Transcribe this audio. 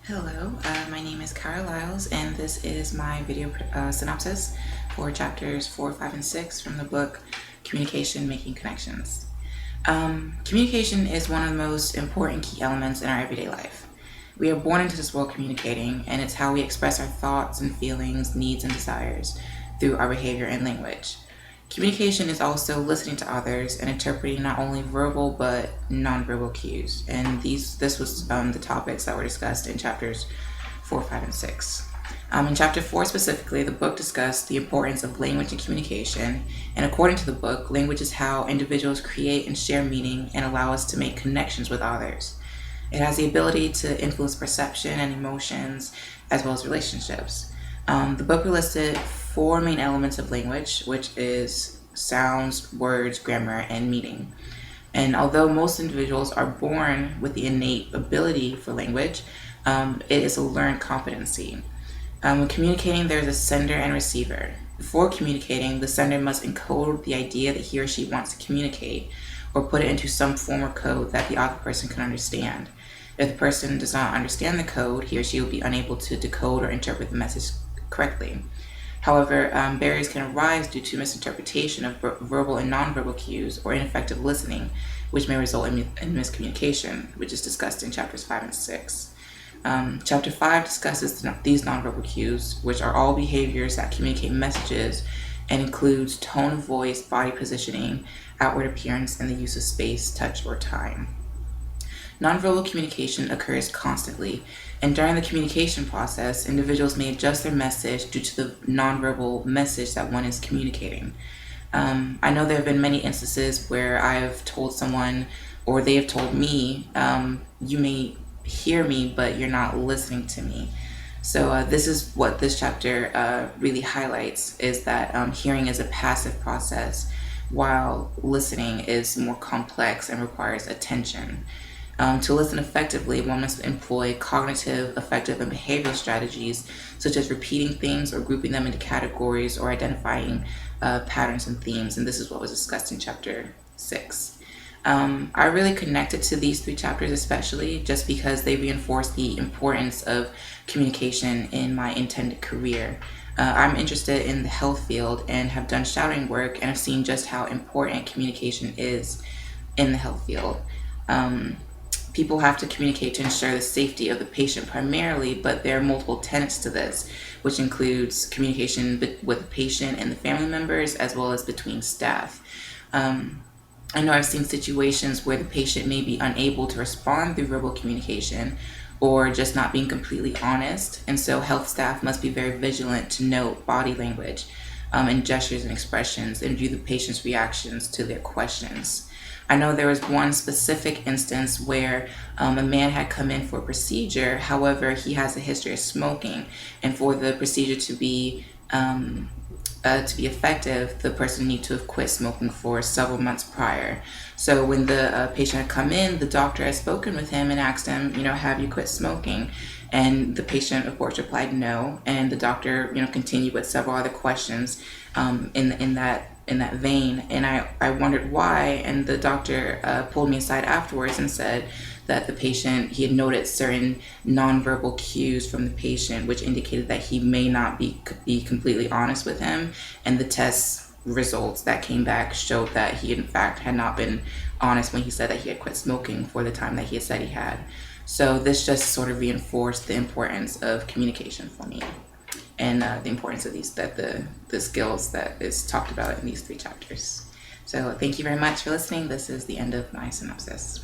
Hello, my name is Kara Lyles, and this is my video synopsis for chapters 4, 5, and 6 from the book Communication, Making Connections. Communication is one of the most important key elements in our everyday life. We are born into this world communicating, and it's how we express our thoughts and feelings, needs, and desires through our behavior and language. Communication is also listening to others and interpreting not only verbal but nonverbal cues. And this was the topics that were discussed in chapters 4, 5, and 6. In chapter 4 specifically, the book discussed the importance of language and communication. And according to the book, language is how individuals create and share meaning and allow us to make connections with others. It has the ability to influence perception and emotions as well as relationships. The book listed 4 main elements of language, which is sounds, words, grammar, and meaning. And although most individuals are born with the innate ability for language, it is a learned competency. When communicating, there's a sender and receiver. Before communicating, the sender must encode the idea that he or she wants to communicate or put it into some form or code that the other person can understand. If the person does not understand the code, he or she will be unable to decode or interpret the message correctly. However, barriers can arise due to misinterpretation of verbal and nonverbal cues or ineffective listening, which may result in miscommunication, which is discussed in chapters 5 and 6. Chapter 5 discusses these nonverbal cues, which are all behaviors that communicate messages and includes tone of voice, body positioning, outward appearance, and the use of space, touch, or time. Nonverbal communication occurs constantly, and during the communication process, individuals may adjust their message due to the nonverbal message that one is communicating. I know there have been many instances where I have told someone, or they have told me, you may hear me, but you're not listening to me. So this is what this chapter really highlights, is that hearing is a passive process, while listening is more complex and requires attention. To listen effectively, one must employ cognitive, affective, and behavioral strategies, such as repeating things or grouping them into categories or identifying patterns and themes. And this is what was discussed in chapter 6. I really connected to these 3 chapters especially just because they reinforce the importance of communication in my intended career. I'm interested in the health field and have done shadowing work and have seen just how important communication is in the health field. People have to communicate to ensure the safety of the patient primarily, but there are multiple tenets to this, which includes communication with the patient and the family members, as well as between staff. I know I've seen situations where the patient may be unable to respond through verbal communication or just not being completely honest, and so health staff must be very vigilant to note body language and gestures and expressions and view the patient's reactions to their questions. I know there was one specific instance where a man had come in for a procedure. However, he has a history of smoking, and for the procedure to be effective, the person needed to have quit smoking for several months prior. So when the patient had come in, the doctor had spoken with him and asked him, have you quit smoking? And the patient, of course, replied no. And the doctor, continued with several other questions in that vein, and I wondered why, and the doctor pulled me aside afterwards and said that the patient, he had noted certain nonverbal cues from the patient which indicated that he may not be completely honest with him, and the test results that came back showed that he in fact had not been honest when he said that he had quit smoking for the time that he had said he had. So this just sort of reinforced the importance of communication for me, and the importance of the skills that is talked about in these 3 chapters. So thank you very much for listening. This is the end of my synopsis.